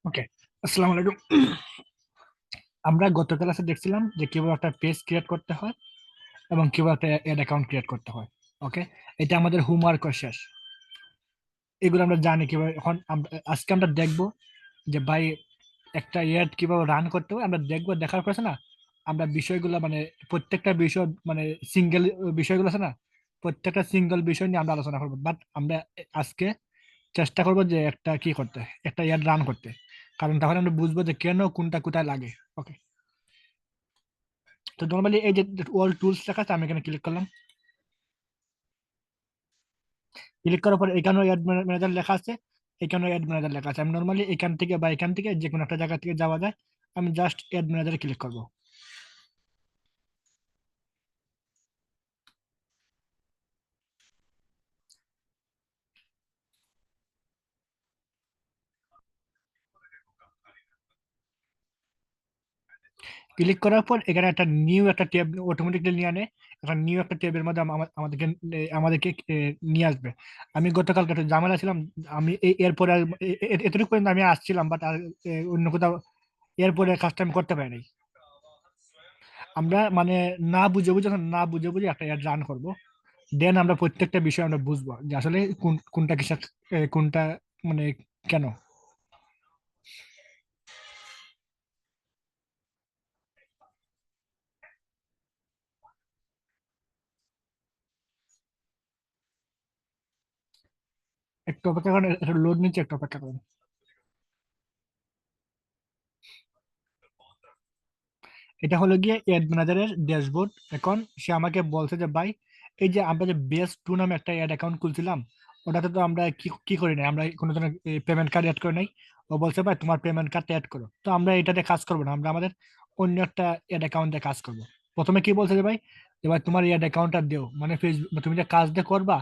ওকে, আসসালামু আলাইকুম। আমরা গত ক্লাসে দেখছিলাম যে কিভাবে একটা পেজ ক্রিয়েট করতে হয় এবং কিভাবে একটা অ্যাড অ্যাকাউন্ট ক্রিয়েট করতে হয়। ওকে, এটা আমাদের হোমওয়ার্ক শেষ। এগুলো আমরা জানি কিভাবে। এখন আজকে আমরা দেখবো যে ভাই একটা অ্যাড কিভাবে রান করতে হয়। আমরা দেখবো, দেখার পর আছে না, আমরা বিষয়গুলো মানে প্রত্যেকটা বিষয় মানে সিঙ্গেল বিষয়গুলো আছে না, প্রত্যেকটা সিঙ্গেল বিষয় নিয়ে আমরা আলোচনা করবো। বাট আমরা আজকে চেষ্টা করবো যে একটা কি করতে, একটা অ্যাড রান করতে। কারণ তাহলে আমরা বুঝবো যে কেন কোনটা কোথায় লাগে। ওকে, তো নর্মালি এই যে অল টুলস লেখা আছে, আমি এখানে ক্লিক করলাম। ক্লিক করার পর এখানেও অ্যাড ম্যানেজার লেখা আছে, এখানেও অ্যাড ম্যানেজার লেখা আছে। আমি নর্মালি এখান থেকে বা এখান থেকে যে কোনো একটা জায়গা থেকে যাওয়া যায়। আমি জাস্ট অ্যাড ম্যানেজারে ক্লিক করব। ক্লিক করার পর এখানে একটা নিউ একটা ট্যাব অটোমেটিক্যালি নিয়ে আনে। এখন নিউ একটা ট্যাবের মধ্যে আমাদেরকে আমাদেরকে নিয়ে আসবে। আমি গতকালকে একটা ঝামেলা ছিলাম। আমি এরপরে এতটুকু পর্যন্ত আমি আসছিলাম, বাট আর অন্য কোথাও এরপরে কাজটা আমি করতে পারিনি। আমরা মানে না বুঝে বুঝে একটা অ্যাড রান করব। দেন আমরা প্রত্যেকটা বিষয় আমরা বুঝবো যে আসলে কোনটা কিসের কোনটা মানে কেন। একটু অপেক্ষা করেন, একটু লোড নিচ্ছে, একটু অপেক্ষা করেন। এটা হলো গিয়ে অ্যাড ম্যানেজারের ড্যাশবোর্ড। এখন সে আমাকে বলছে যে ভাই, এই যে আমরা যে বেস টু নামে একটা অ্যাড অ্যাকাউন্ট খুলছিলাম, ওটাতে তো আমরা কি কি করি নাই, আমরা কোনো ধরনের পেমেন্ট কার্ড অ্যাড করি নাই। ও বলছে ভাই তোমার পেমেন্ট কার্ডটা অ্যাড করো। তো আমরা এটাতে কাজ করবো না, আমরা আমাদের অন্য একটা অ্যাড অ্যাকাউন্টে কাজ করবো। প্রথমে কি বলছে যে ভাই, এবার তোমার অ্যাড অ্যাকাউন্টটা দেও, মানে ফেসবুক তুমি যে কাজ দিয়ে করবা,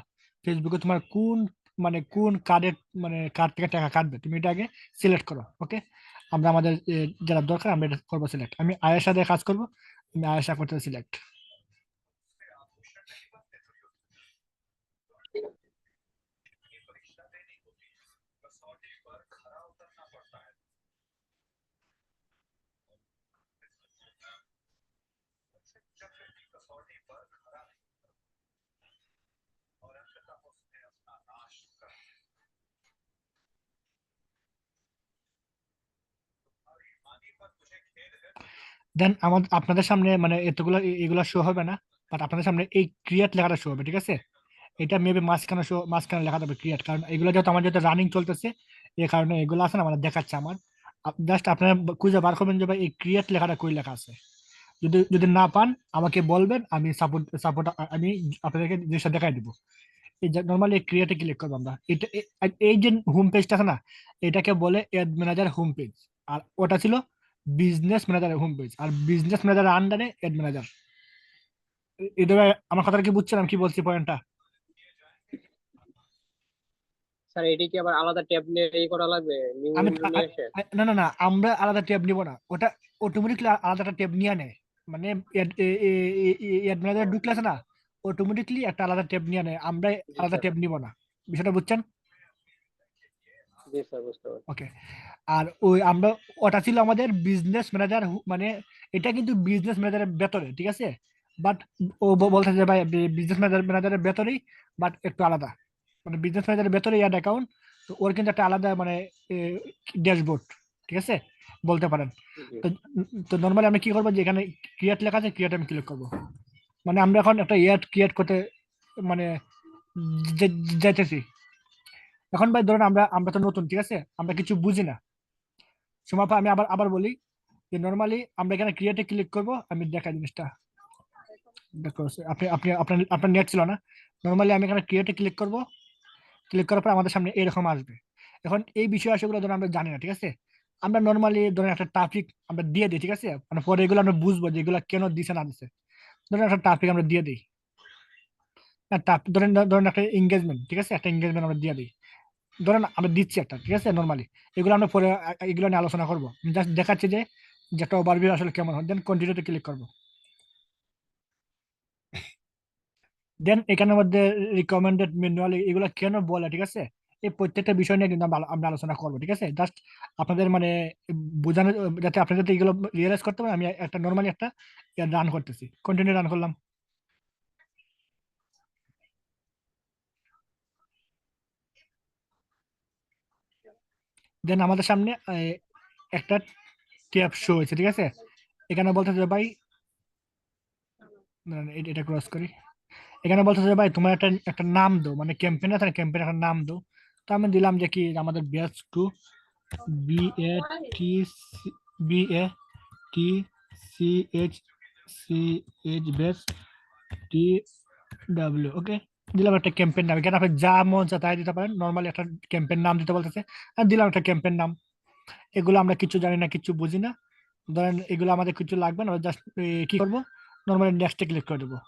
ফেসবুকে তোমার কোন মানে কোন কার্ডের মানে কার্ড থেকে টাকা কাটবে তুমি এটা আগে সিলেক্ট করো। ওকে, আমরা আমাদের যারা দরকার আমরা এটা করবো সিলেক্ট। আমি আয়েশা দিয়ে কাজ করবো, আমি আয়েশা করতে সিলেক্ট। দেন আমাদের আপনাদের সামনে মানে এতগুলো এগুলো শো হবে না, বাট আপনাদের সামনে এই ক্রিয়েট লেখাটা শো হবে, ঠিক আছে? এটা মেবি মাঝখানে শো, মাঝখানে লেখা যাবে ক্রিয়েট, কারণ এগুলো যেহেতু আমার যেহেতু রানিং চলতেছে, এই কারণে এগুলো আছে না মানে দেখাচ্ছে আমার। জাস্ট আপনারা খুঁজে বার করবেন যে ভাই এই ক্রিয়েট লেখাটা কই লেখা আছে। যদি যদি না পান আমাকে বলবেন, আমি সাপোর্ট সাপোর্ট আমি আপনাদেরকে জিনিসটা দেখাই দিব। এই নর্মালি ক্রিয়েটে ক্লিক করবো আমরা। এটা এই যে হোম পেজটা আছে না, এটাকে বলে অ্যাড ম্যানেজার হোম পেজ। আর ওটা ছিল বিজনেস ম্যানেজারের হোম পেজ, আর বিজনেস ম্যানেজারের আন্ডারে অ্যাড ম্যানেজার। এটা আমার কথাটা কি বুঝছেন আমি কি বলছি পয়েন্টটা? স্যার এটি কি আবার আলাদা ট্যাব নিয়ে করা লাগবে, নিউ আমি উইন্ডো নিয়ে এসে? না না না, আমরা আলাদা ট্যাব নিব না, ওটা অটোমেটিকলি আলাদা একটা ট্যাব নিয়ে নেয়। মানে অ্যাড ম্যানেজার ঢুকলে আছে না, অটোমেটিকলি একটা আলাদা ট্যাব নিয়ে নেয়, আমরা জি আলাদা স্যার। ট্যাব নিব না। বিষয়টা বুঝছেন? জি স্যার, বুঝতে পারছি। ওকে, আর ওই আমরা ওটা ছিল আমাদের বিজনেস ম্যানেজার, মানে এটা কিন্তু বিজনেস ম্যানেজারের ভেতরে, ঠিক আছে? বাট ও বলছে যে ভাই বিজনেস ম্যানেজারের ভেতরেই, বাট একটু আলাদা। মানে বিজনেস ম্যানেজারের ভেতরে অ্যাড অ্যাকাউন্ট, তো ওর কিন্তু একটা আলাদা মানে ড্যাশবোর্ড, ঠিক আছে বলতে পারেন। জি। তো তো নর্মালি আমরা কি করবো, যে এখানে ক্রিয়েট লেখা আছে, ক্রিয়েট আমি ক্লিক করবো। মানে আমরা এখন একটা অ্যাড ক্রিয়েট করতে মানে যাইতেছি। এখন ভাই ধরেন আমরা আমরা তো নতুন, ঠিক আছে, আমরা কিছু বুঝি না। সময় পাই আমি আবার আবার বলি যে নর্মালি আমরা এখানে ক্রিয়েটে ক্লিক করব। আমি দেখা জিনিসটা দেখো, আপনি আপনি আপনার আপনার নেট ছিল না। নর্মালি আমি এখানে ক্রিয়েটে ক্লিক করব। ক্লিক করার পর আমাদের সামনে এরকম আসবে। এখন এই বিষয় আসলে ধরুন আমরা জানি না, ঠিক আছে? আমরা নর্মালি ধরেন একটা টপিক আমরা দিয়ে দিই, ঠিক আছে, মানে পরে এগুলো আমরা বুঝবো যে এগুলো কেন দিছে না দিছে। ধরেন একটা টপিক আমরা দিয়ে দিই। ধরেন ধরেন একটা এঙ্গেজমেন্ট, ঠিক আছে, একটা এঙ্গেজমেন্ট আমরা দিয়ে দিই। ধরেন আমরা দিচ্ছি একটা, ঠিক আছে, নর্মালি এগুলো আমরা পরে এগুলো নিয়ে আলোচনা করবো। জাস্ট দেখাচ্ছি যে যেটা ওভারভিউ আসলে কেমন হয়। দেন কন্টিনিউতে ক্লিক করবো। দেন এখানের মধ্যে রিকমেন্ডেড ম্যানুয়াল এগুলো কেন বলে, ঠিক আছে, এই প্রত্যেকটা বিষয় নিয়ে কিন্তু আমরা আলোচনা করবো, ঠিক আছে? জাস্ট আপনাদের মানে বোঝানো, যাতে আপনাদের যাতে এগুলো রিয়েলাইজ করতে পারেন, আমি একটা নর্মালি একটা রান করতেছি, কন্টিনিউ রান করলাম। দেন আমাদের সামনে একটা ট্যাব শো হয়েছে, ঠিক আছে? এখানে বলতেছে যে ভাই, এটা ক্রস করি। এখানে বলতেছে যে ভাই তোমার একটা একটা নাম দাও, মানে ক্যাম্পেইন আছে, ক্যাম্পেইন একটা নাম দাও। তো আমি দিলাম যে কি আমাদের batch two, B A T B A T C H C H batch T W, okay. দিলাম একটা ক্যাম্পেইন নাম, এখানে আপনি যা মন চা তাই দিতে পারেন, নর্মালি একটা ক্যাম্পেইন নাম দিতে বলতেছে, আর দিলাম একটা ক্যাম্পেইন নাম। এগুলো আমরা কিছু জানি না, কিছু বুঝি না, ধরেন এগুলো আমাদের কিছু লাগবে না, জাস্ট কি করবো, নর্মালি নেক্সটে ক্লিক করে দেবো।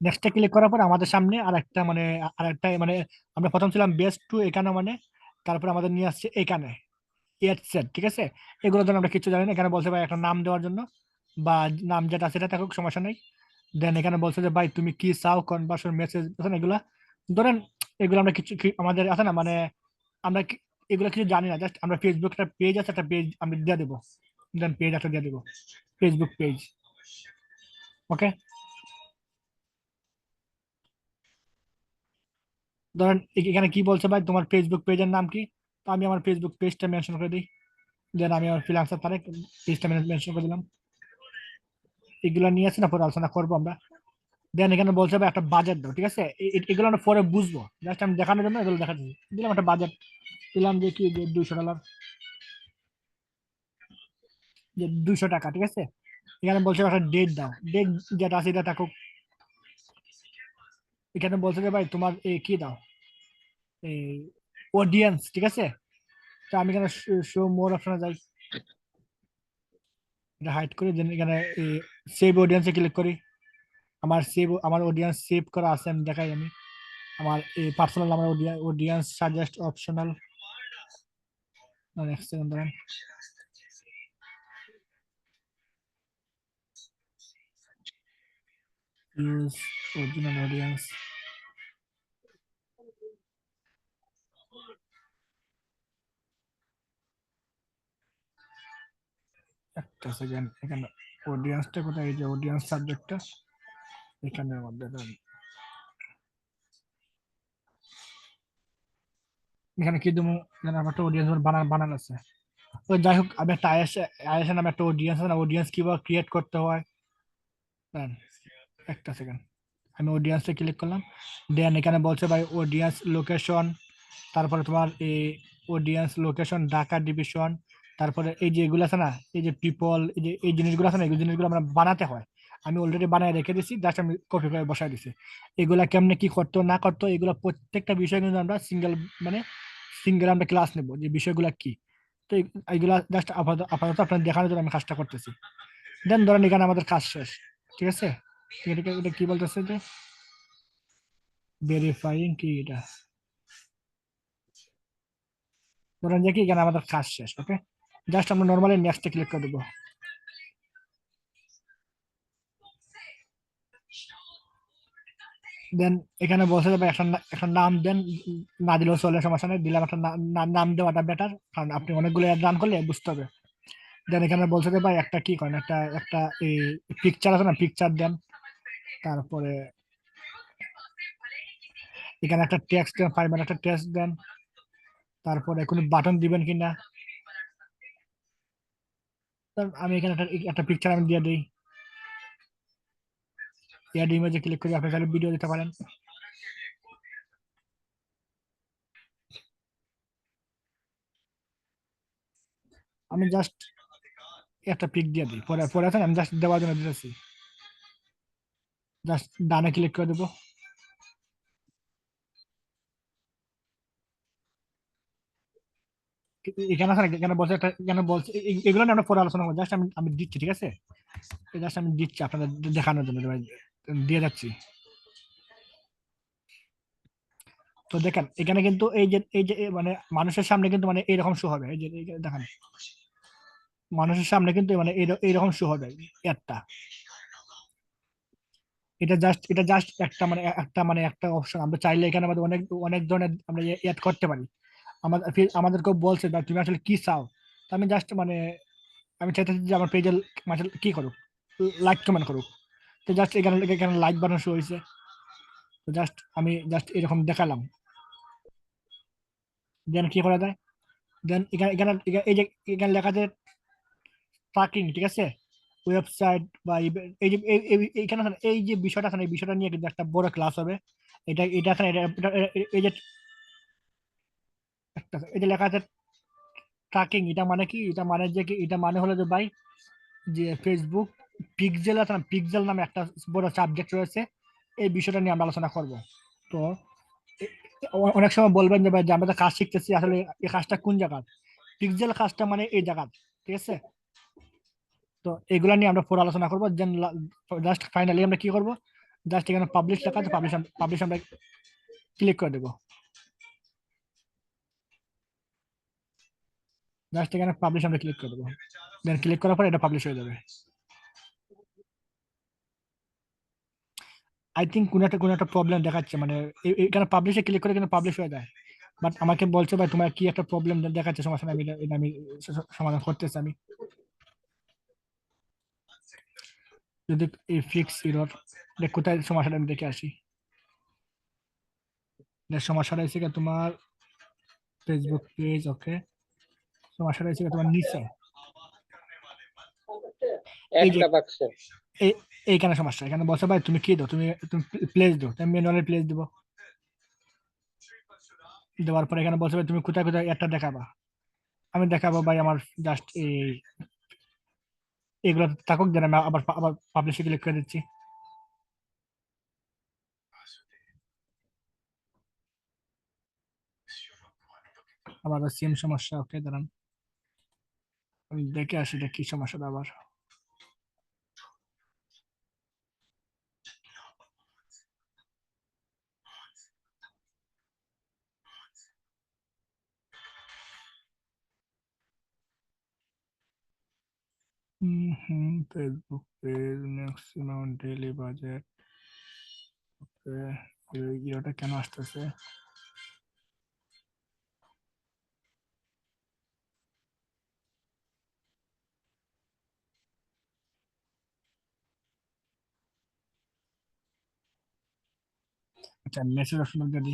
নেক্সটে ক্লিক করার পর আমাদের সামনে আরেকটা মানে আরেকটা মানে আমরা প্রথম ছিলাম বেস্ট টু এখানে, মানে তারপর আমাদের নিয়ে আসছে এখানে এড সেট, ঠিক আছে? এগুলোর জন্য আমরা কিছু জানি না, এখানে বলছে ভাই একটা নাম দেওয়ার জন্য, বা নাম যেটা সেটা থাকুক, সমস্যা নেই। দেন এখানে বলছে যে ভাই তুমি কি চাও, কনভার্সন মেসেজ, এগুলা ধরেন, এগুলো আমরা কিছু আমাদের আছে না, মানে আমরা এগুলো কিছু জানি না, জাস্ট আমরা ফেসবুক একটা পেজ আছে, একটা পেজ আমরা দিয়ে দেবো। দেন পেজ একটা দিয়ে দেবো, ফেসবুক পেজ, ওকে। ধরেন এখানে কি বলছে ভাই তোমার ফেসবুক পেজের নাম কি, তো আমি আমার ফেসবুক পেজটা মেনশন করে দিই। দেন আমি আমার ফ্রিল্যান্সার তারিখ পেজটা মেনশন করে দিলাম। এগুলো নিয়ে আসি না, পরে আলোচনা করবো আমরা। দেন এখানে বলছে ভাই একটা বাজেট দাও, ঠিক আছে? এগুলো আমরা পরে বুঝবো, জাস্ট আমি দেখানোর জন্য এগুলো দেখা দিচ্ছি। দিলাম একটা বাজেট, দিলাম যে কি যে $200, যে $200, ঠিক আছে? এখানে বলছে একটা ডেট দাও, ডেট যেটা আছে এটা থাকুক। এখানে বলছে যে ভাই তোমার কি দাও, এই অডিয়েন্স, ঠিক আছে? তো আমি এখানে শো মোর অপশনে যাই, এটা হাইড করি, দেন এখানে সেভ অডিয়েন্সে ক্লিক করি। আমার অডিয়েন্স সেভ করা আছে, আমি দেখাই। আমি আমার এই পার্সোনাল আমার অডিয়েন্স সাজেস্ট অপশনাল, এক সেকেন্ড ধরেন, ইউজ অরিজিনাল অডিয়েন্স, একটা সেকেন্ড। এখানে অডিয়েন্সটা কোথায়, এই যে অডিয়েন্স সাবজেক্টটা এখানের মধ্যে ধরেন, এখানে কি দেবো, এখানে আমার একটা অডিয়েন্স বানানো আছে। তো যাই হোক, আমি একটা আইএস নামে একটা অডিয়েন্স আছে না, অডিয়েন্স কিভাবে ক্রিয়েট করতে হয়, দেন একটা সেকেন্ড, আমি অডিয়েন্সে ক্লিক করলাম। দেন এখানে বলছে ভাই অডিয়েন্স লোকেশন, তারপরে তোমার এই অডিয়েন্স লোকেশন ঢাকা ডিভিশন, তারপরে এই যে এগুলো আছে না, এই যে পিপল, এই যে এই জিনিসগুলো আছে না, এই জিনিসগুলো আমরা বানাতে হয়। আমি অলরেডি বানায় রেখে দিছি, জাস্ট আমি কপি করে বসাই দিছি। এগুলা কেমনে কি করতো না করতো, এগুলো প্রত্যেকটা বিষয় কিন্তু আমরা মানে সিঙ্গেল আমরা ক্লাস নেব যে বিষয়গুলো কি। তো এইগুলা জাস্ট আপাতত আপাতত আপনার দেখানোর জন্য আমি কাজটা করতেছি। দেন ধরেন এখানে আমাদের কাজ শেষ, ঠিক আছে? এটা কি বলতেছে যে ভেরিফাইং কি এটা, ধরেন যে কি এখানে আমাদের কাজ শেষ, ওকে। জাস্ট আমরা নর্মালি নেক্সটে ক্লিক করে দেবো। দেন এখানে বলছে যে ভাই একটা নাম দেন, না দিলেও চলে, সমস্যা নেই, দিলাম একটা নাম দেওয়াটা বেটার, কারণ আপনি অনেকগুলো রান করলে বুঝতে হবে। দেন এখানে বলছে যে ভাই একটা কি করেন, একটা একটা এই পিকচার আছে না, পিকচার দেন। তারপরে এখানে একটা টেক্সট দেন, 5 মিনিট একটা টেক্সট দেন। তারপরে কোনো বাটন দিবেন কিনা, আমি এখানে একটা পিকচার আমি দিয়ে দিই। এড ইমেজে ক্লিক করে আপনি তাহলে ভিডিও দিতে পারেন। আমি জাস্ট একটা পিক দিয়ে দিই, পরে পরে আছে না, আমি জাস্ট দেওয়ার জন্য দিতেছি। জাস্ট ডানে ক্লিক করে দেবো। এখানে আছে না, এখানে বলছে একটা, এখানে বলছে এগুলো নিয়ে আমরা পরে আলোচনা করবো, জাস্ট আমি আমি দিচ্ছি, ঠিক আছে? জাস্ট আমি দিচ্ছি আপনাদের দেখানোর জন্য, ভাই দিয়ে যাচ্ছি। তো দেখেন এখানে কিন্তু এই যে মানে মানুষের সামনে কিন্তু মানে এইরকম শো হবে, এই যে দেখেন, মানুষের সামনে কিন্তু মানে এইরকম শো হবে একটা। এটা জাস্ট একটা অপশন। আমরা চাইলে এখানে আমাদের অনেক অনেক ধরনের আমরা অ্যাড করতে পারি। আমাদেরকেও বলছে বা তুমি আসলে কি চাও। তো আমি জাস্ট মানে আমি চাইতেছি যে আমার পেজে কি করুক, লাইক কমেন্ট করুক। তো জাস্ট এখানে এখানে লাইক বানানো শো হয়েছে। তো আমি জাস্ট এরকম দেখালাম। দেন কি করা যায়, দেন এখানে এখানে এই যে এখানে লেখা আছে ট্র্যাকিং, ঠিক আছে। ওয়েবসাইট বা এই যে এইখানে আছে না, এই যে বিষয়টা আছে না, এই বিষয়টা নিয়ে কিন্তু একটা বড় ক্লাস হবে। এটা আছে না, এই যে এই যে লেখা আছে ট্র্যাকিং, এটা মানে কি, এটা মানে যে কি, এটা মানে হলো যে ভাই, যে ফেসবুক পিক্সেল আছে না, পিক্সেল নামে একটা বড় সাবজেক্ট রয়েছে। এই বিষয়টা নিয়ে আমরা আলোচনা করব। তো এ- অনেক সময় বলবেন যে ভাই, যে আমরা তো কাজ শিখতেছি, আসলে এই কাজটা কোন জায়গা? পিক্সেল কাজটা মানে এই জায়গা, ঠিক আছে। তো এগুলা নিয়ে আমরা পরে আলোচনা করবো। দেন জাস্ট ফাইনালি আমরা কি করব, জাস্ট এখানে পাবলিশ লেখা আছে, পাবলিশ আমরা ক্লিক করে দেবো। জাস্ট এখানে পাবলিশ আমরা ক্লিক করে দেবো। দেন ক্লিক করার পর এটা পাবলিশ হয়ে যাবে। আই থিঙ্ক কোনো একটা প্রবলেম দেখাচ্ছে, মানে এখানে পাবলিশে ক্লিক করে কিন্তু পাবলিশ হয়ে যায়। বাট আমাকে বলছে ভাই তোমার কি একটা প্রবলেম দেখাচ্ছে, সমস্যা নেই, আমি সমাধান করতেছি আমি। যদি এই ফিক্স এরর, কোথায় সমস্যাটা আমি দেখে আসি। সমস্যাটা হয়েছে কি তোমার ফেসবুক পেজ, ওকে। সমস্যাটা হয়েছে কি তোমার নিচে, এই যে একটা বাক্সে। এই এইখানে সমস্যা। এখানে বলছে ভাই তুমি কি দাও, তুমি তুমি প্লেস দাও, তুমি ম্যানুয়ালি প্লেস দিব। দেওয়ার পরে এখানে বলছে ভাই তুমি কোথায় কোথায় একটা দেখাবা। আমি দেখাবো ভাই আমার জাস্ট এইগুলো থাকুক, যেন আমি আবার আবার পাবলিশে ক্লিক করে দিচ্ছি। আবার সেম সমস্যা, ওকে দাঁড়ান আমি দেখে আসি এটা কি সমস্যাটা আবার। Facebook page maximum daily budget, ইয়েটা কেন আসতেছে? আচ্ছা, মেসেজ অপশন যদি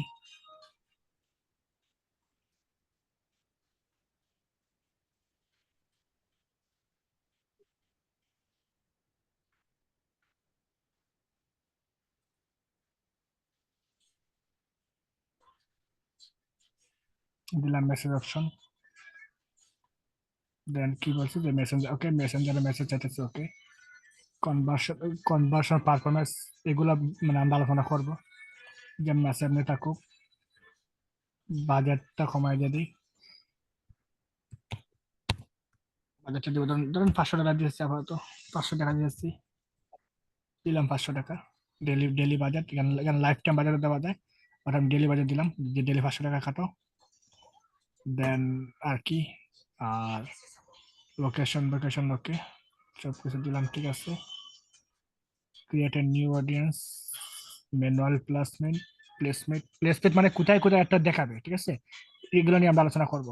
দিলাম মেসেজ অপশন, দেন কি বলছে যে মেসেঞ্জার, ওকে মেসেঞ্জারে মেসেজ চাইতেছে, ওকে। কনভার্সন কনভার্সন পারফরমেন্স, এগুলা মানে আমরা আলোচনা করবো। যে মেসেজ নিয়ে থাকুক, বাজেটটা কমায় যদি, বাজেটটা দিব ধরুন ধরুন 500 টাকা দিয়েছি, আপাতত 500 টাকা দিয়েছি, দিলাম 500 টাকা। ডেলি বাজেট, এখানে এখানে লাইফ টাইম বাজেট দেওয়া যায়, বাট আমি ডেলি বাজেট দিলাম, যে ডেলি 500 টাকা কাটো। দেন আর কি, আর লোকেশন ওকে, সব কিছু দিলাম, ঠিক আছে। Create a new audience, manual placement মানে কোথায় কোথায় একটা দেখাবে, ঠিক আছে। এগুলো নিয়ে আমরা আলোচনা করব।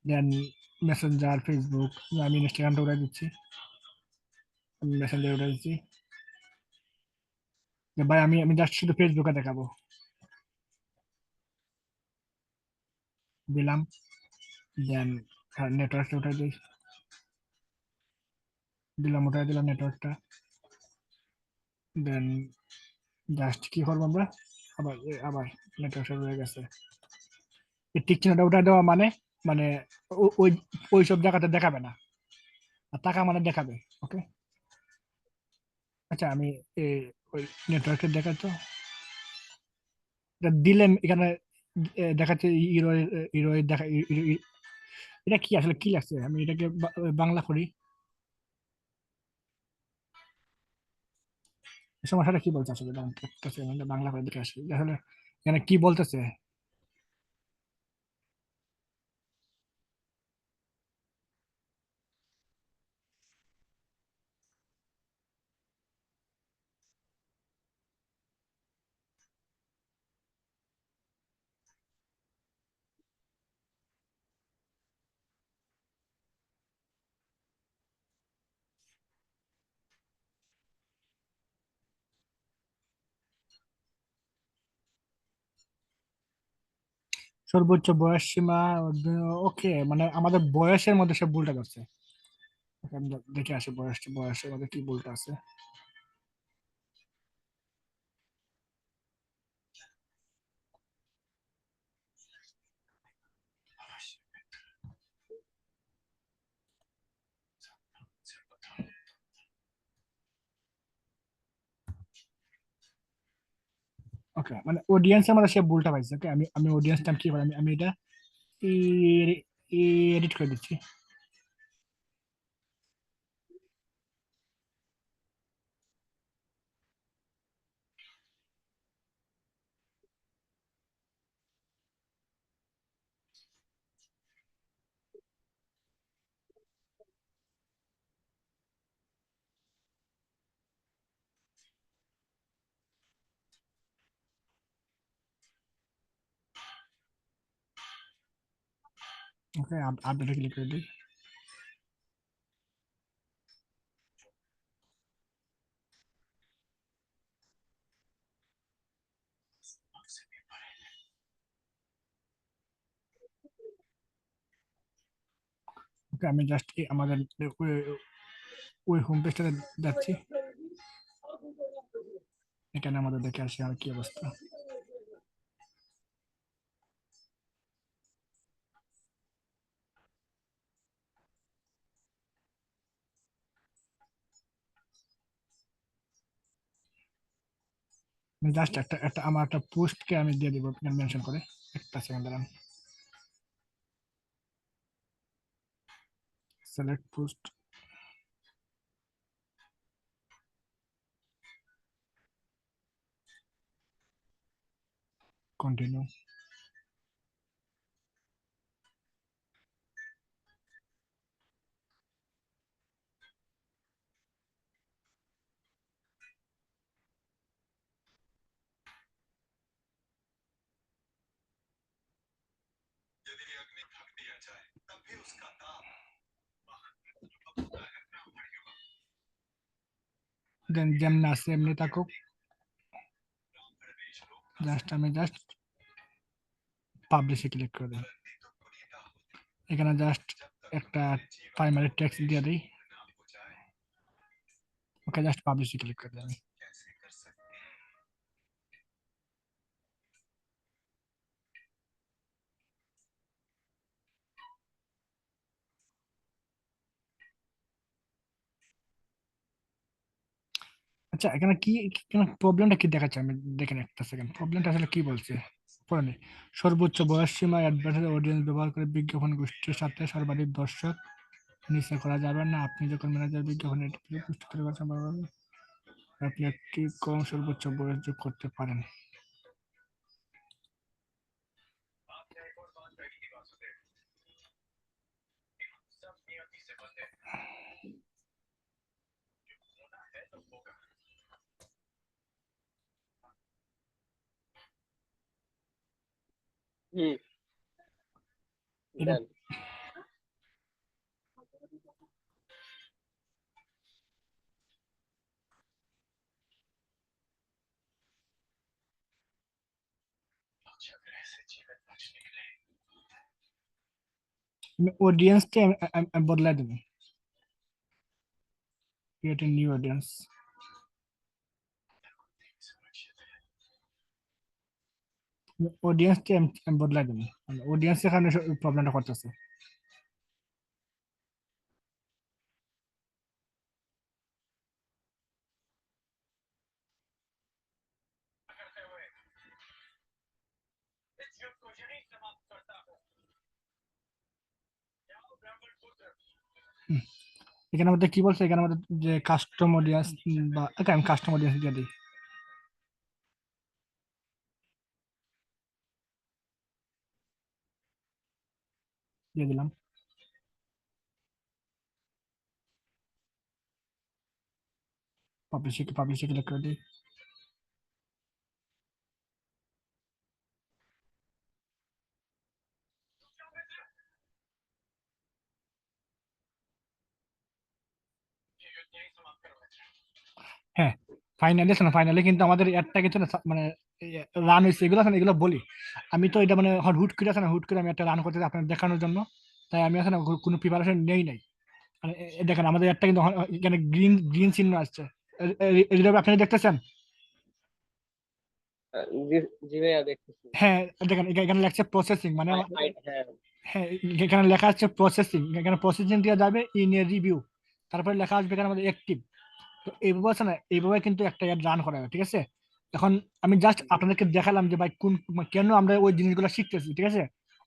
দেন মেসেঞ্জার, ফেসবুক, আমি ইনস্টাগ্রামটা উঠাই দিচ্ছি, মেসেঞ্জার উঠাই দিচ্ছি। যে ভাই আমি আমি জাস্ট শুধু ফেসবুকে দেখাবো, দিলাম। দেন নেটওয়ার্কটা উঠাই দিই, উঠাই দিলাম নেটওয়ার্কটা। দেন জাস্ট কি করবো আমরা, আবার নেটওয়ার্ক হয়ে গেছে। এই টিক চিহ্নটা উঠাই দেওয়া মানে, মানে ওই ওই সব জায়গাতে দেখাবে না, আর টাকা মানে দেখাবে, ওকে। আচ্ছা আমি এই ওই নেটওয়ার্কের দেখাতো, এটা দিলেন এখানে দেখাচ্ছে ইউরো, ইউরো দেখা এটা কি আসলে কি লাগছে, আমি এটাকে বাংলা করি। এই সমস্যাটা কি বলছে আসলে, দাঁড়ান, দেখতেছি, আমি এটা বাংলা করে দেখে আসি আসলে এখানে কি বলতেছে। সর্বোচ্চ বয়স সীমা। ওকে, মানে আমাদের বয়সের মধ্যে সে ভুলটা করছে। Okay, আমি দেখে আসি বয়সের মধ্যে কি ভুলটা আছে। ওকে, মানে অডিয়েন্সের মধ্যে সে ভুলটা পাইছে। ওকে, আমি আমি অডিয়েন্সটা কি করি, আমি আমি এটা এডিট করে দিচ্ছি। ওকে, আপডেটে ক্লিক করে দিই। ওকে, আমি জাস্ট আমাদের ওই হোম পেজটাতে যাচ্ছি। এখানে আমাদের দেখে আসি আর কি অবস্থা। জাস্ট একটা একটা আমার একটা পোস্টকে আমি দিয়ে দিব মেনশন করে। একটা সেকেন্ড দাঁড়ান। Select post, continue. দেন যেমন আছে এমনি থাকুক। আমি জাস্ট পাবলিশে ক্লিক করে দিই। এখানে জাস্ট একটা প্রাইমারি টেক্সট দিয়ে দিই। ওকে, জাস্ট পাবলিশে ক্লিক করে দিই আমি। আচ্ছা, এখানে কি প্রবলেমটা কি দেখাচ্ছে, আমি দেখেন একটা সেকেন্ড, প্রবলেমটা আসলে কি বলছে পড়ে নি। সর্বোচ্চ বয়স সীমা অ্যাডভার্টাইজ অডিয়েন্স ব্যবহার করে বিজ্ঞাপন গোষ্ঠীর সাথে সর্বাধিক দর্শক নিচে করা যাবে না। আপনি যখন ম্যানেজার বিজ্ঞাপন পুষ্টি করে পাচ্ছেন, আপনি একটি কম সর্বোচ্চ বয়স যোগ করতে পারেন। হুম। এটা দেন। অডিয়েন্সকে আমি বদলাই দেবো। Create a new audience. অডিয়েন্সকে আমি বদলাই দেবো। অডিয়েন্স এখানে প্রবলেমটা করতেছে। হুম, এখানে আমাদের কি বলছে, এখানে আমাদের যে কাস্টম অডিয়েন্স, বা ওকে, আমি কাস্টম অডিয়েন্স দিয়ে দিই। দিয়ে দিলাম। পাবলিশে ক্লিক করে দিই। হ্যাঁ, ফাইনালি আছে না, ফাইনালি কিন্তু আমাদের অ্যাডটা কিন্তু না মানে রান হয়েছে, এগুলো আছে না, এগুলো বলি। আমি তো এটা মানে হুট করে আছে না, হুট করে আমি একটা রান করতে আপনার দেখানোর জন্য, তাই আমি আছে না কোনো প্রিপারেশন নেই নাই। মানে দেখেন আমাদের অ্যাডটা কিন্তু এখানে গ্রিন গ্রিন চিহ্ন আসছে, এটা আপনি দেখতেছেন? জি, জি ভাইয়া দেখতেছি। হ্যাঁ, দেখেন এখানে লেখছে প্রসেসিং, মানে হ্যাঁ। হ্যাঁ, এখানে লেখা আছে প্রসেসিং, এখানে প্রসেসিং দিয়ে যাবে ইন এ রিভিউ, তারপরে লেখা আসবে এখানে আমাদের অ্যাক্টিভ। তো এইভাবে আছে না, এইভাবে কিন্তু একটা অ্যাড রান করা হয়, ঠিক আছে? এখন আমি জাস্ট আপনাদেরকে দেখালাম যে ভাই কোন মানে কেন আমরা ওই জিনিসগুলো শিখতেছি, ঠিক আছে?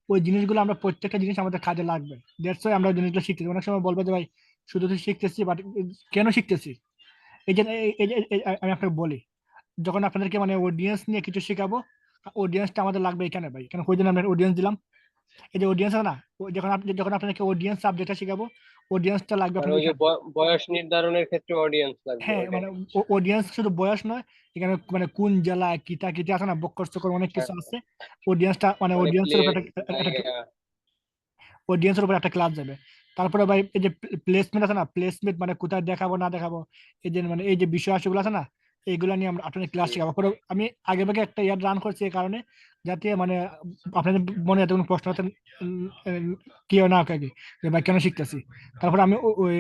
ওই জিনিসগুলো আমরা প্রত্যেকটা জিনিস আমাদের কাজে লাগবে, দ্যাটস ওয়াই আমরা ওই জিনিসগুলো শিখতেছি। অনেক সময় বলবো যে ভাই শুধু তো শিখতেছি, বাট কেন শিখতেছি? এই যে আমি আপনাকে বলি, যখন আপনাদেরকে মানে অডিয়েন্স নিয়ে কিছু শেখাবো, অডিয়েন্সটা আমাদের লাগবে এখানে ভাই, কেন ওই জন্য আমরা অডিয়েন্স দিলাম। এই যে অডিয়েন্স আছে না, যখন আপনাদেরকে অডিয়েন্স সাবজেক্টটা শেখাবো, অডিয়েন্সটা লাগবে মানে আপনাদের ওই যে এখানে। বয়স নির্ধারণের ক্ষেত্রে অডিয়েন্স লাগবে হ্যাঁ, ওইটাই। মানে অডিয়েন্স শুধু বয়স নয়, এখানে মানে কোন জেলায় কিতা কিতা আছে না, বক্কর চক্কর অনেক হ্যাঁ, কিছু আছে। অডিয়েন্সটা মানে মানে অডিয়েন্সের উপর প্লেস, একটা জায়গা। অডিয়েন্সের উপর একটা ক্লাস যাবে। তারপরে ভাই এই যে প্লেসমেন্ট আছে না, প্লেসমেন্ট মানে কোথায় দেখাবো না দেখাবো, এই যে মানে এই যে বিষয় আসেগুলো আছে না, এইগুলো নিয়ে আমরা আপনাদের ক্লাস হুম। শেখাবো। পরে আমি আগে ভাগে একটা ইয়ার রান করছি এই কারণে, যাতে মানে আপনাদের মনে যাতে কোনো প্রশ্ন হতে কি হয় না আর কি, যে ভাই কেন শিখতেছি। তারপরে আমি ওই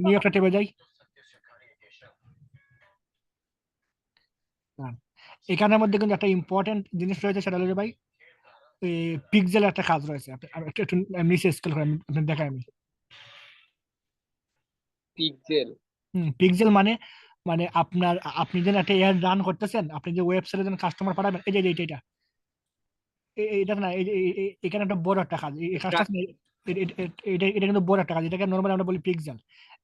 নিউ একটা টেবে যাই। হ্যাঁ, এখানের মধ্যে কিন্তু একটা ইম্পর্টেন্ট জিনিস রয়েছে, সেটা হলো যে ভাই পিক্সেল একটা কাজ রয়েছে। আমি একটু একটু নিচে স্কেল করে আপনি দেখাই আমি। পিক্সেল। পিক্সেল মানে মানে আপনার আপনি যেন একটা এয়ার রান করতেছেন, আপনি যে ওয়েবসাইটে যেন কাস্টমার পাঠাবেন, এই যে এটা এটা না, এখানে একটা বড় একটা কাজ, এই কাজটা আছে না, এটা কিন্তু বড় একটা কাজ, এটাকে নর্মালি আমরা বলি পিক্সেল।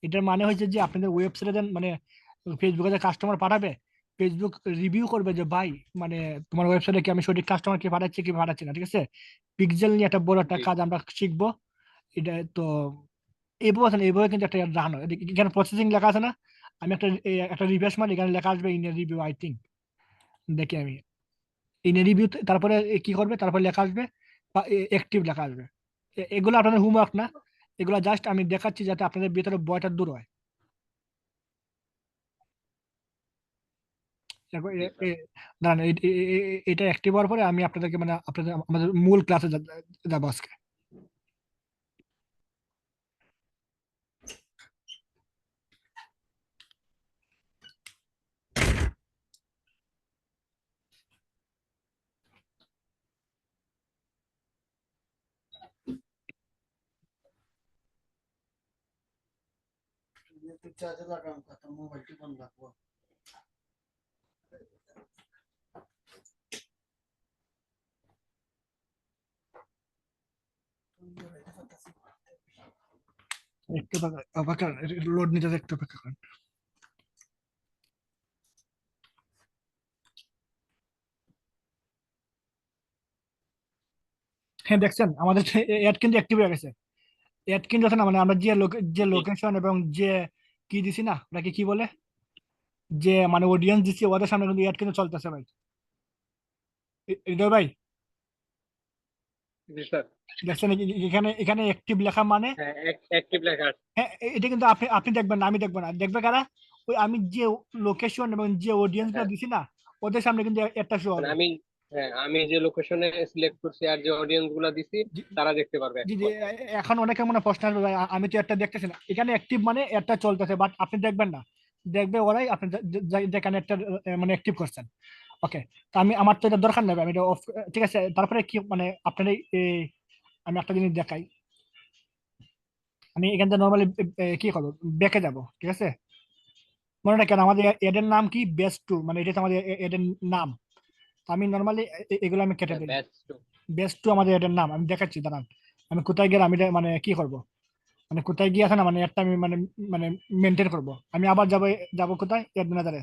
এটার মানে হচ্ছে যে আপনাদের ওয়েবসাইটে যেন মানে ফেসবুকে যে কাস্টমার পাঠাবে, ফেসবুক রিভিউ করবে যে ভাই মানে তোমার ওয়েবসাইটে কি আমি সঠিক কাস্টমার কি পাঠাচ্ছি কি পাঠাচ্ছি না, ঠিক আছে? পিক্সেল নিয়ে একটা বড় একটা জি। কাজ আমরা শিখবো। এটা তো এইভাবে আছে না, এইভাবে কিন্তু একটা রান হয়। এখানে প্রসেসিং লেখা আছে না, আমি একটা রিভিউস মারি, এখানে লেখা আসবে ইন রিভিউ আই থিঙ্ক, দেখি আমি ইন রিভিউ, তারপরে কি করবে, তারপরে লেখা আসবে অ্যাক্টিভ লেখা আসবে। এগুলো আপনাদের হোমওয়ার্ক না, এগুলো জাস্ট আমি দেখাচ্ছি যাতে আপনাদের ভিতরে ভয়টা দূর হয়। দেখো, জি স্যার। দাঁড়ান, এটা অ্যাক্টিভ হওয়ার পরে আমি আপনাদেরকে মানে আপনাদের আমাদের মূল ক্লাসে যাবো আজকে। চার্জে লাগাম কথা, মোবাইলটি বন্ধ রাখবো। একটু অপেক্ষা, লোড নিতে একটু অপেক্ষা করেন। হ্যাঁ, দেখছেন আমাদের অ্যাড কিন্তু অ্যাক্টিভ হয়ে গেছে। অ্যাড কিন্তু আছে না, মানে আমরা যে জি। লোকেশন এবং যে কি দিছি না, ওটাকে কি বলে, যে মানে অডিয়েন্স দিচ্ছি ওদের সামনে কিন্তু অ্যাড কিন্তু চলতেছে ভাই। হৃদয় ভাই, জি স্যার। দেখছেন এখানে এখানে অ্যাক্টিভ লেখা মানে, হ্যাঁ, অ্যাক্টিভ লেখা আছে। হ্যাঁ এটা কিন্তু আপনি আপনি দেখবেন না, আমি দেখবো না, দেখবে কারা? ওই আমি যে লোকেশন এবং যে অডিয়েন্স গুলো হ্যাঁ, দিছি না, ওদের সামনে কিন্তু একটা শো মানে হবে। আমি, হ্যাঁ আমি যে লোকেশনে সিলেক্ট করছি আর যে অডিয়েন্স গুলা দিছি জি তারা দেখতে পারবে জি জি, এখন। এখন অনেকে মনে হয় প্রশ্ন আসবে, ভাই আমি তো একটা দেখতেছি না, এখানে অ্যাক্টিভ মানে একটা চলতেছে, বাট আপনি দেখবেন না, দেখবে ওরাই আপনি যেখানে একটা মানে অ্যাক্টিভ করছেন। ওকে, তো আমি আমার তো এটা দরকার নেই, আমি এটা অফ, ঠিক আছে? তারপরে কি মানে আপনার আমি একটা জিনিস দেখাই, আমি এখান থেকে নর্মালি কি করবো, বেঁকে যাব, ঠিক আছে? মনে রাখেন আমাদের এদের নাম কি, বেস্ট টু, মানে এটা হচ্ছে আমাদের এদের নাম। তো আমি নর্মালি এগুলো আমি কেটে দিই। Batch two. বেস্ট টু আমাদের এদের নাম, আমি দেখাচ্ছি দাঁড়ান। আমি কোথায় গেলে আমি মানে কি করব, মানে কোথায় গিয়ে আছে না, মানে একটা আমি মানে মানে মেনটেন করব। আমি আবার যাবো, যাবো কোথায়, এড ম্যানেজারে।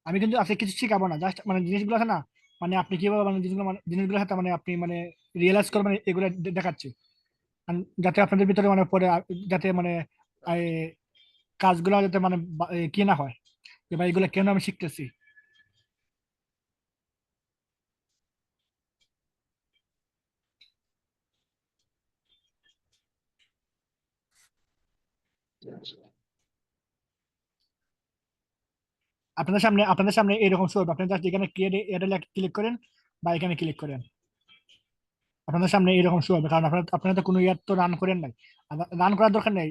আমি কিন্তু আজকে কিছু শিখাবো না, জাস্ট মানে জিনিসগুলো আছে না, মানে আপনি কিভাবে মানে জিনিসগুলো মানে জিনিসগুলো সাথে মানে আপনি মানে রিয়েলাইজ করবেন, এগুলো দেখাচ্ছি। যাতে আপনাদের ভিতরে মানে পরে যাতে মানে এই কাজগুলো যাতে মানে কি না হয়, যে ভাই এগুলো কেন আমি শিখতেছি। আপনাদের সামনে এরকম শো হবে। আপনি জাস্ট এখানে ক্রিয়েট এটা ক্লিক করেন বা এখানে ক্লিক করেন, আপনাদের সামনে এরকম শো হবে, কারণ আপনারা তো কোনো ইয়ার তো রান করেন নাই। রান করার দরকার নেই,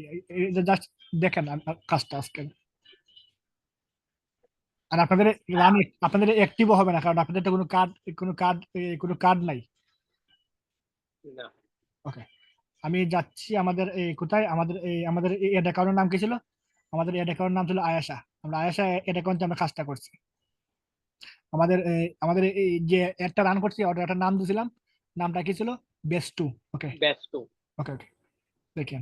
জাস্ট দেখেন কাজটা আজকে। আর রান আপনাদের অ্যাক্টিভও হবে না, কারণ আপনাদের তো কোনো কার্ড নাই। না। ওকে, আমি যাচ্ছি আমাদের কোথায় আমাদের এড অ্যাকাউন্টের নাম কি ছিল? আমাদের এড অ্যাকাউন্টের নাম ছিল আয়াশা। আমরা আয়াশা এড অ্যাকাউন্টে আমরা কাজটা করছি। আমাদের এই যে একটা রান করছি, ওটা একটা নাম দিয়েছিলাম। নামটা কি ছিল? বেস 2। ওকে, ব্যাচ 2। ওকে, ওকে, দেখেন।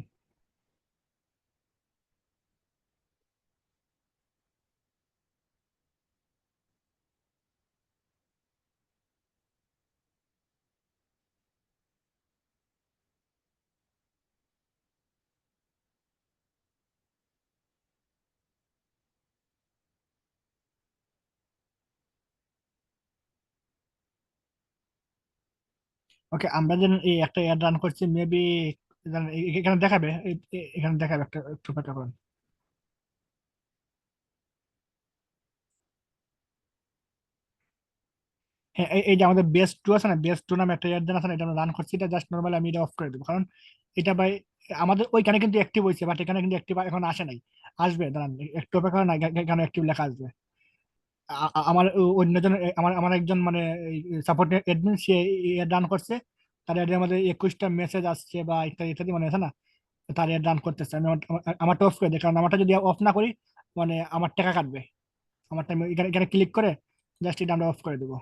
ওকে, আমরা যেন এই একটা অ্যাড রান করছি, মেবি এখানে দেখাবে, এখানে দেখাবে একটা, একটু অপেক্ষা করুন। হ্যাঁ, এই যে আমাদের বেস 2 আছে না, বেস 2 নামে একটা অ্যাড আছে না, এটা আমরা রান করছি। এটা জাস্ট নর্মালি আমি এটা অফ করে দেবো, কারণ এটা ভাই আমাদের ওইখানে কিন্তু অ্যাক্টিভ হয়েছে, বাট এখানে কিন্তু অ্যাক্টিভ এখন আসে নাই। আসবে, দাঁড়ান একটু অপেক্ষা না, এখানে অ্যাক্টিভ লেখা আসবে। আমার অন্যজন, আমার আমার একজন মানে সাপোর্ট অ্যাডমিন, সে রান করছে। তার অ্যাডে আমাদের 21টা মেসেজ আসছে বা ইত্যাদি ইত্যাদি, মানে আছে না, তার অ্যাড রান করতেছে। আমি আমারটা অফ করে দিই, কারণ আমারটা যদি অফ না করি মানে আমার টাকা কাটবে। আমারটা আমি এখানে এখানে ক্লিক করে জাস্ট এটা আমরা অফ করে দেবো।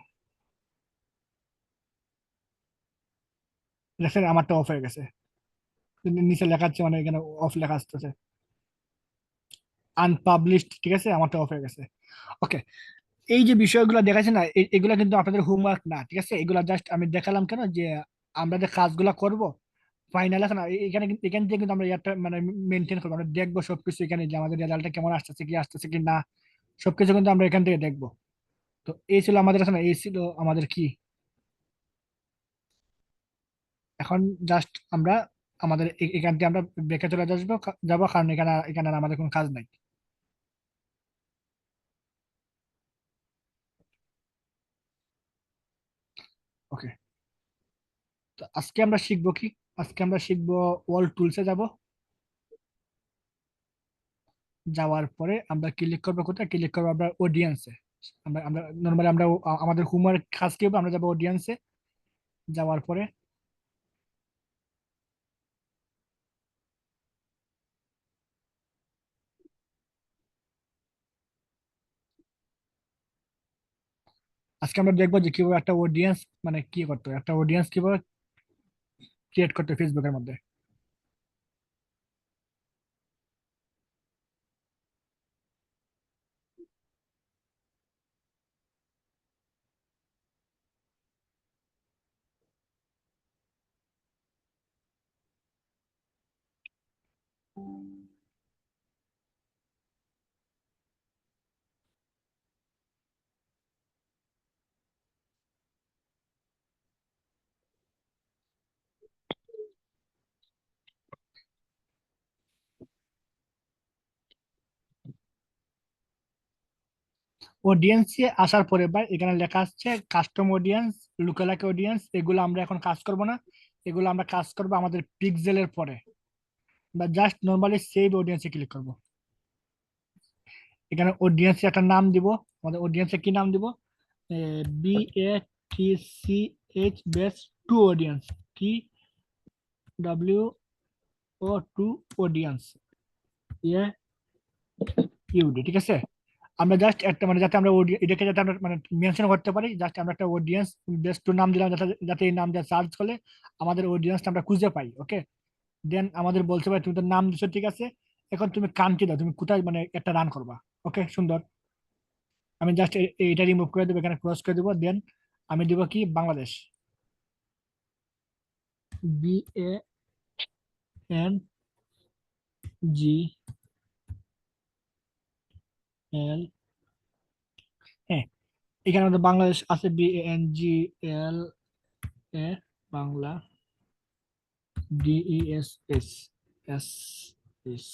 দেখছেন আমারটা অফ হয়ে গেছে, নিচে লেখা আছে, মানে এখানে অফ লেখা আসতেছে, আনপাবলিশড, ঠিক আছে, আমারটা অফ হয়ে গেছে। ওকে, এই যে বিষয়গুলো দেখাচ্ছে না, এগুলা কিন্তু আপনাদের হোমওয়ার্ক না, ঠিক আছে? এগুলা জাস্ট আমি দেখালাম কেন, যে আমরা যে কাজগুলা করব ফাইনাল আছে না, এখান থেকে কিন্তু আমরা একটা মানে মেনটেন করবো, আমরা দেখবো সবকিছু এখানে, যে আমাদের রেজাল্টটা কেমন আসতেছে কি না, সবকিছু কিন্তু আমরা এখান থেকে দেখবো। তো এই ছিল আমাদের, আছে না, এই ছিল আমাদের কি। এখন জাস্ট আমরা আমাদের এখান থেকে আমরা ব্রেকে চলে যাবো, কারণ এখানে এখানে আর আমাদের কোনো কাজ নাই। ওকে, তো আজকে আমরা শিখবো কি? আজকে আমরা শিখবো ওয়াল টুলসে যাব। যাওয়ার পরে আমরা ক্লিক করবো কোথায়? ক্লিক করবো আমরা অডিয়েন্সে। আমরা নর্মালি আমরা আমাদের হোমওয়ার্ক কাজ কি হবে? আমরা যাবো অডিয়েন্সে। যাওয়ার পরে আজকে আমরা দেখবো যে কিভাবে একটা অডিয়েন্স মানে কি করতে হয়, একটা অডিয়েন্স কিভাবে ক্রিয়েট করতে হয় ফেসবুকের মধ্যে। অডিয়েন্সে আসার পরে ভাই এখানে লেখা আসছে কাস্টম অডিয়েন্স, লুকালাইক অডিয়েন্স। এগুলো আমরা এখন কাজ করব না, এগুলো আমরা কাজ করবো আমাদের পিক্সেলের পরে। বা জাস্ট নর্মালি সেভ অডিয়েন্সে ক্লিক করব। এখানে অডিয়েন্সে একটা নাম দিব। আমাদের অডিয়েন্সে কি নাম দিব? BATCH base 2 audience, TWO2 audience, UD, ঠিক আছে? আমরা জাস্ট একটা মানে যাতে আমরা এটাকে যাতে আমরা মানে মেনশন করতে পারি, জাস্ট আমরা একটা অডিয়েন্স বেস 2 নাম দিলাম, যাতে যাতে এই নাম দিয়ে সার্চ করলে আমাদের অডিয়েন্সটা আমরা খুঁজে পাই। ওকে, দেন আমাদের বলতে পারি তুমি তো নাম দিছো, ঠিক আছে, এখন তুমি কান্ট্রি দাও, তুমি কোথায় মানে একটা রান করবা। ওকে, সুন্দর। আমি জাস্ট এটা রিমুভ করে দেবো, এখানে ক্রস করে দেবো, দেন আমি দিব কি বাংলাদেশ, BANGL। হ্যাঁ, এখানে আমাদের বাংলাদেশ আছে, BANGLA, Bangla, DESS, S S.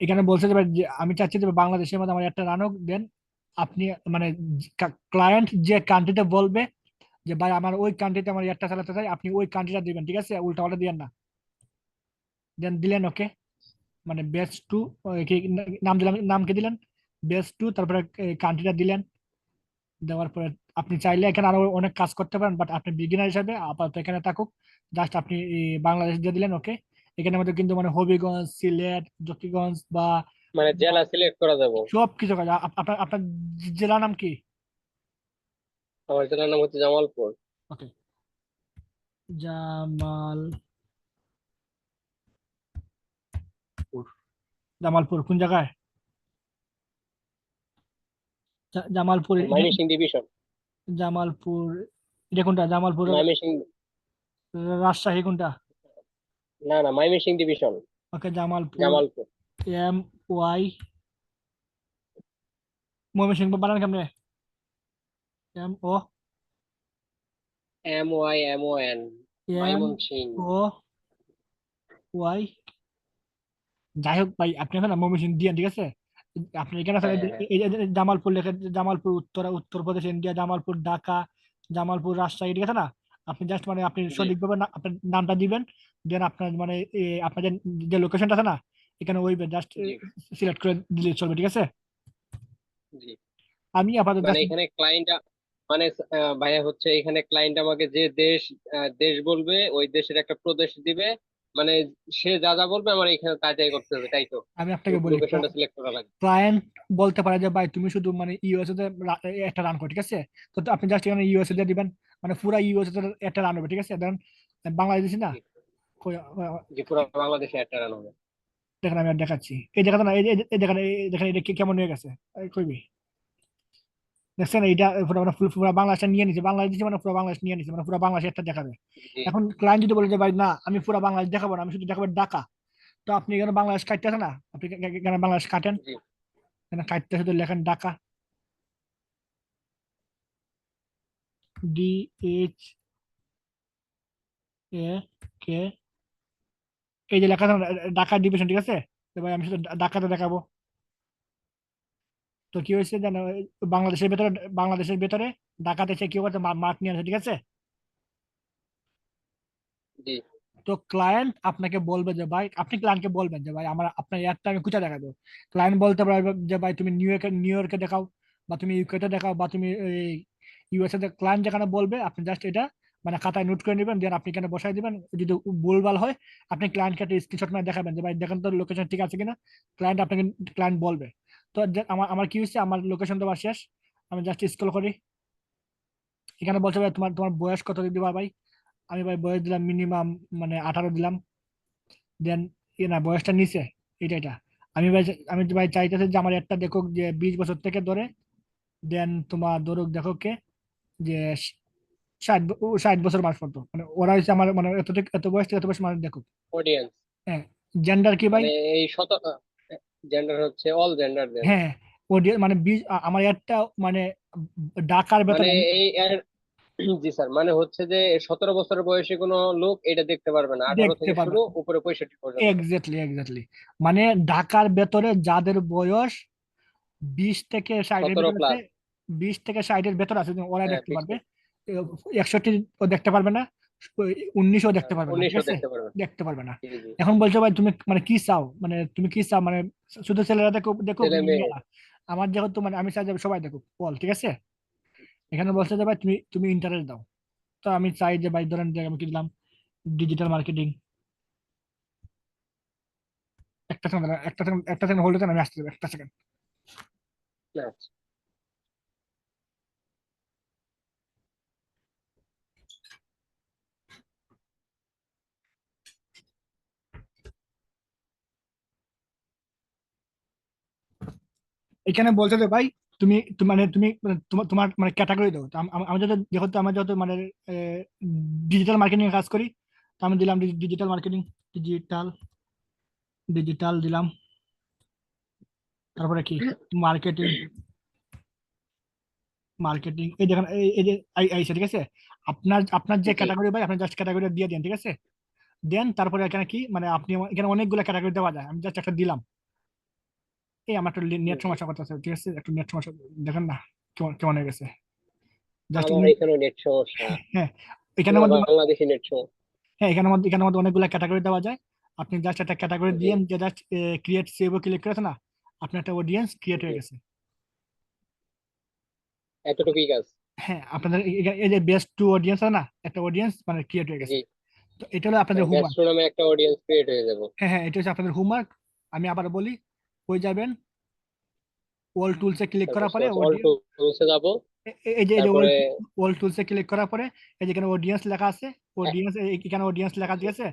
এখানে বলছে যে ভাই যে আমি চাচ্ছি যে বাংলাদেশের মধ্যে আমার একটা রানও দেন। আপনি মানে ক্লায়েন্ট যে কান্ট্রিতে বলবে যে ভাই আমার ওই কান্ট্রিতে আমার একটা চালাতে চাই, আপনি ওই কান্ট্রিটা দিবেন, ঠিক আছে, উল্টা পাল্টা দিবেন না। দেন দিলেন ওকে, মানে বেস্ট টু, নাম দিলাম, নাম কি দিলেন, বেস্ট টু, তারপরে কান্ট্রিটা দিলেন। দেওয়ার পরে আপনি চাইলে এখানে আরো অনেক কাজ করতে পারেন, বাট আপনি বিগিনার হিসেবে আপাতত এখানে থাকুক। জাস্ট আপনি বাংলাদেশ দিয়ে দিলেন ওকে। এখানে মধ্যে কিন্তু মানে হবিগঞ্জ, সিলেট, জকিগঞ্জ বা মানে জেলা সিলেক্ট করা যাবে? সব কিছু কাজ। আপনার আপনার জেলার নাম কি? আমার জেলার নাম হচ্ছে জামালপুর। ওকে, জামালপুর। জামালপুর কোন জায়গায়? জামালপুর ময়মনসিংহ ডিভিশন। জামালপুর এটা কোনটা? জামালপুর ময়মনসিংহ। রাজশাহী কোনটা? না না, Mymensingh division. Okay, Jamalpur. Jamalpur. M Y, Mymensingh বানান কেমনে? M O, MYMON। M Mymensingh. O Y. যাই হোক ভাই, আপনি এখন ময়মনসিংহ দিয়ে, ঠিক আছে। আপনি এখানে আছেন, হ্যাঁ এই হ্যাঁ হ্যাঁ। যে জামালপুর লেখা, জামালপুর উত্তরপ্রদেশ ইন্ডিয়া, জামালপুর ঢাকা, জামালপুর রাজশাহী, ঠিক আছে না? আপনি জাস্ট মানে আপনি জি সঠিকভাবে আপনার নামটা দিবেন। দেন আপনার মানে আপনার যে যে লোকেশনটা আছে না, এখানে ওই জাস্ট জি সিলেক্ট করে দিলে চলবে, ঠিক আছে। জি। আমি আপাতত মানে জাস্ট, এখানে ক্লায়েন্ট, মানে ভাইয়া হচ্ছে এখানে ক্লায়েন্ট আমাকে যে দেশ দেশ বলবে ওই দেশের একটা প্রদেশ দিবে। মানে সে যা যা বলবে আমার এখানে তাই তাই করতে হবে, তাই তো? আমি আপনাকে বলি, লোকেশনটা সিলেক্ট করা লাগবে। ক্লায়েন্ট বলতে পারে যে ভাই তুমি শুধু মানে ইউএসএ তে একটা রান করো, ঠিক আছে। তো আপনি জাস্ট এখানে ইউএসএ দিয়ে দিবেন, মানে পুরা ইউএসএ তে একটা রান হবে, ঠিক আছে। ধরেন বাংলাদেশি না, জি কই- জি, পুরো বাংলাদেশে একটা রান হবে। দেখেন আমি আর দেখাচ্ছি, এই দেখাতে না, এই দেখেন, এই দেখেন এটা কেমন হয়ে গেছে, কইবি দেখছেন এইটা পুরো মানে পুরো বাংলাদেশ নিয়ে নিছে, বাংলাদেশ দিচ্ছে মানে পুরো বাংলাদেশ নিয়ে নিছে, মানে পুরো বাংলাদেশ একটা দেখাবে। জি এখন ক্লায়েন্ট যদি বলে যে ভাই না আমি পুরো বাংলাদেশ দেখাবো না, আমি শুধু দেখাবো ঢাকা, তো আপনি এখানে বাংলাদেশ কাটতে আছে না, আপনি এখানে বাংলাদেশ কাটেন, জি এখানে কাটতে শুধু লেখেন ঢাকা, DHA, এই যে লেখা আছে না, ঢাকা ডিভিশন, ঠিক আছে। তো ভাই আমি শুধু ঢাকাতে দেখাবো। তো কি হয়েছে জানো, বাংলাদেশের ভেতরে, বাংলাদেশের ভেতরে ঢাকাতে সে কি করছে, মাঠ নিয়ে আসে, ঠিক আছে। জি তো ক্লায়েন্ট আপনাকে বলবে যে ভাই, আপনি ক্লায়েন্টকে বলবেন যে ভাই আমার আপনার অ্যাডটা আমি কোথায় দেখাবো। ক্লায়েন্ট বলতে পারবে যে ভাই তুমি নিউ ইয়র্কে দেখাও, বা তুমি ইউকেতে দেখাও, বা তুমি ইউএসএ তে। ক্লায়েন্ট যেখানে বলবে আপনি জাস্ট এটা মানে খাতায় নোট করে নেবেন, দেন আপনি এখানে বসাই দিবেন। যদি ভুলভাল হয় আপনি ক্লায়েন্টকে একটা স্ক্রিনশট মেরে দেখাবেন যে ভাই দেখেন তো লোকেশন ঠিক আছে কিনা। ক্লায়েন্ট আপনাকে, ক্লায়েন্ট বলবে। তো আমার আমার কি হচ্ছে, আমার লোকেশন দেওয়া শেষ। আমি জাস্ট স্ক্রল করি, এখানে বলছে ভাই তোমার তোমার বয়স কত দিবা ভাই। আমি ভাই বয়স দিলাম মিনিমাম মানে 18 দিলাম। দেন না, বয়সটা নিচে, এটা। আমি ভাই, আমি তো ভাই চাইতেছি যে আমার একটা দেখুক যে 20 বছর থেকে ধরে, দেন তোমার ধরুক দেখো কে, যে 60 বছর মাস পর্যন্ত, মানে ওরা হচ্ছে আমার মানে এত থেকে এত বয়স থেকে এত বয়স মানুষ দেখুক। অডিয়েন্স। হ্যাঁ, জেন্ডার কি ভাই? মানে এই জেন্ডার হচ্ছে অল জেন্ডার দেন। হ্যাঁ, ওডিএ মানে আমার একটা মানে ডাকার মানে ভেতরে এই জি স্যার, মানে হচ্ছে যে 17 বছর বয়সী কোনো লোক এটা দেখতে পারবে না, 18 দেখতে থেকে পারবে। শুরু উপরে 65 পর্যন্ত। Exactly, exactly. মানে ঢাকার ভেতরে যাদের বয়স 20 থেকে 60-এর ভিতরে আছে, +17। 20 থেকে 60-এর ভেতরে আছে, ওরা হ্যাঁ দেখতে বিশ পারবে। থেকে 61 ও দেখতে পারবে না, 19ও দেখতে পারবে না, ঠিক 19ও আছে। দেখতে পারবেন। দেখতে পারবে না। জি জি। এখন বলছো ভাই তুমি মানে কি চাও, মানে তুমি কি চাও, মানে শুধু ছেলেরা দেখুক দেখুক ছেলে না মেয়ে। মেয়েরা? আমার যেহেতু মানে আমি চাই যে সবাই দেখুক বল, ঠিক আছে। এখানে বলছে যে ভাই তুমি তুমি ইন্টারেস্ট দাও। তো আমি চাই যে ভাই ধরেন যে আমি কি দিলাম, ডিজিটাল মার্কেটিং। একটা সেকেন্ড হোল্ড আমি আসতে দেবো, একটা সেকেন্ড। আচ্ছা। এখানে বলছে যে ভাই মানে তোমার তোমার মানে ক্যাটাগরি দাও। তো আমি যত যেহেতু আমার যত মানে ডিজিটাল মার্কেটিং কাজ করি, তো আমি দিলাম ডিজিটাল মার্কেটিং, ডিজিটাল ডিজিটাল দিলাম। তারপরে কি, মার্কেটিং, মার্কেটিং, এই দেখেন এই যে আইসা, ঠিক আছে। আপনার আপনার যে জি ক্যাটাগরি ভাই আপনি জাস্ট ক্যাটাগরি দিয়ে দেন, ঠিক আছে। দেন তারপরে এখানে কি মানে আপনি এখানে অনেকগুলো ক্যাটাগরি দেওয়া যায়, আমি জাস্ট একটা দিলাম। এই আমার একটু নেট জি, সমস্যা করতেছে, ঠিক আছে, একটু নেট সমস্যা, দেখেন না কেমন কেমন হয়ে গেছে, জাস্ট। আমার এখানেও নেট সমস্যা, হ্যাঁ, এখানের পুরো মধ্যে, বাংলাদেশি নেট সমস্যা। হ্যাঁ এখানের মধ্যে অনেকগুলো ক্যাটাগরি দেওয়া যায়। আপনি জাস্ট একটা ক্যাটাগরি জি, দিয়ে যে জাস্ট ক্রিয়েট সেভও ক্লিক করেছে না, আপনার একটা অডিয়েন্স ক্রিয়েট জি, হয়ে গেছে। এতটুকুই কাজ। হ্যাঁ, আপনাদের এই যে বেস্ট টু অডিয়েন্স আছে না, একটা অডিয়েন্স মানে ক্রিয়েট হয়ে গেছে। জি, তো এটা হলো আপনাদের হোমওয়ার্ক। ব্যস্ত নামে একটা অডিয়েন্স ক্রিয়েট হয়ে যাব। হ্যাঁ হ্যাঁ, এটা হচ্ছে আপনাদের হোমওয়ার্ক। আমি আবার বলি, কই যাবেন, ওয়াল টুলসে ক্লিক তারপর করার পরে অল টুলসে যাব। এই যে ওয়াল তারপরে ওয়াল টুলসে ক্লিক করার পরে এই যেখানে অডিয়েন্স লেখা আছে, অডিয়েন্স, এখানে অডিয়েন্স লেখা দিয়েছে,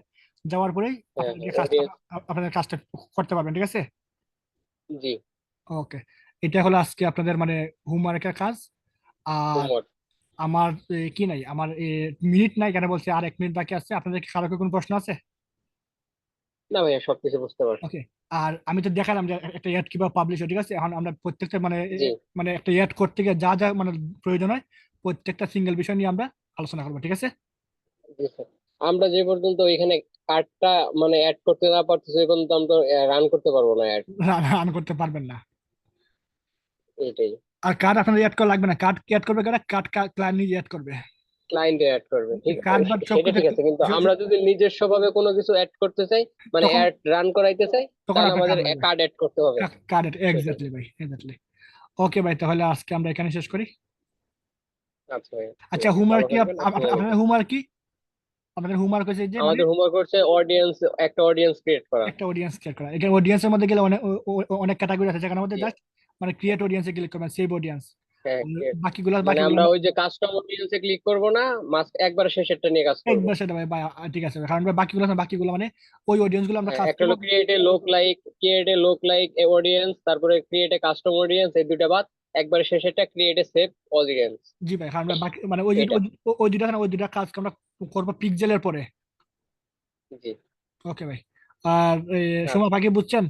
যাওয়ার পরেই হ্যাঁ, আপনাদের হ্যাঁ, কাজটা অডিয়েন্স। আপনাদের কাজটা করতে পারবেন, ঠিক আছে। জি, ওকে, এটা হলো আজকে আপনাদের মানে হোমওয়ার্কের কাজ। আর হোমওয়ার্ক। আমার কি নাই, আমার মিনিট নাই কেন বলছে, আর 1 মিনিট বাকি আছে। আপনাদের কি কারো কি কোনো প্রশ্ন আছে? না ভাইয়া, সবকিছু বুঝতে পারছি। ওকে, আর আমি তো দেখালাম যে একটা অ্যাড কিভাবে পাবলিশ হয়, ঠিক আছে। এখন আমরা প্রত্যেকটা মানে জি, মানে একটা অ্যাড করতে গিয়ে যা যা মানে প্রয়োজন হয়, প্রত্যেকটা সিঙ্গেল বিষয় নিয়ে আমরা আলোচনা করবো, ঠিক আছে। জি স্যার। আমরা যে পর্যন্ত এখানে কার্ডটা মানে অ্যাড করতে না পারতেছি, সেই পর্যন্ত আমরা রান করতে পারবো না অ্যাড। রান করতে পারবেন না। এটাই। আর কার্ড আপনাদের অ্যাড করা লাগবে না, কার্ড অ্যাড করবে কারা, কার্ড ক্লায়েন্ট নিজে অ্যাড করবে। ক্লায়েন্ট অ্যাড করবে, ঠিক। কার্ড বা সেটা সবকিছু ঠিক আছে, কিন্তু আমরা যদি নিজস্ব ভাবে কোনো কিছু অ্যাড করতে চাই, মানে তখন অ্যাড রান করাইতে চাই, তখন তাহলে আপনার আমাদের কার্ড লাগবে। কার্ড অ্যাড করতে হবে। কার্ড, সেটাই। এক্স্যাক্টলি ভাই, এক্স্যাক্টলি। ওকে ভাই, তাহলে আজকে আমরা এখানে শেষ করি। আচ্ছা ভাইয়া, ঠিক আচ্ছা, আছে, ভালো হোমওয়ার্ক কি থাকবেন, আপনি ভালো আপনাদের থাকবেন। হোমওয়ার্ক কি? আপনাদের হোমওয়ার্ক হচ্ছে যে মানে আমাদের হোমওয়ার্ক হচ্ছে অডিয়েন্স, একটা অডিয়েন্স ক্রিয়েট করা। একটা অডিয়েন্স ক্রিয়েট করা। এখানে অডিয়েন্সের মধ্যে গেলে অনেক অনেক ক্যাটাগরি আছে, যেখানে মধ্যে জি, জাস্ট মানে ক্রিয়েট অডিয়েন্সে ক্লিক করবেন, সেভ অডিয়েন্স। হ্যাঁ, create। বাকিগুলো মানে বাকিগুলো আমরা ওই যে কাস্টম অডিয়েন্সে ক্লিক করব না, মাস্ট একবার শেষেরটা নিয়ে কাজ করব। একবার সেটা ভাই ঠিক আছে, কারণ ভাই বাকিগুলো মানে ওই অডিয়েন্স গুলো আমরা হ্যাঁ, কাজ একটা করবো। হলো ক্রিয়েট এ লোক লাইক অডিয়েন্স, তারপরে ক্রিয়েট এ কাস্টম অডিয়েন্স, এই দুইটা বাদ। একবার শেষেরটা ক্রিয়েট এ সেভ অডিয়েন্স। জি ভাই, কারণ ভাই বাকি মানে ওই যে এটা। ওই দুইটা ওই দুইটা কাজ আমরা করবো পিক্সেলের পরে। জি। ওকে ভাই। আর আচ্ছা। সময় বাকি বুঝছেন।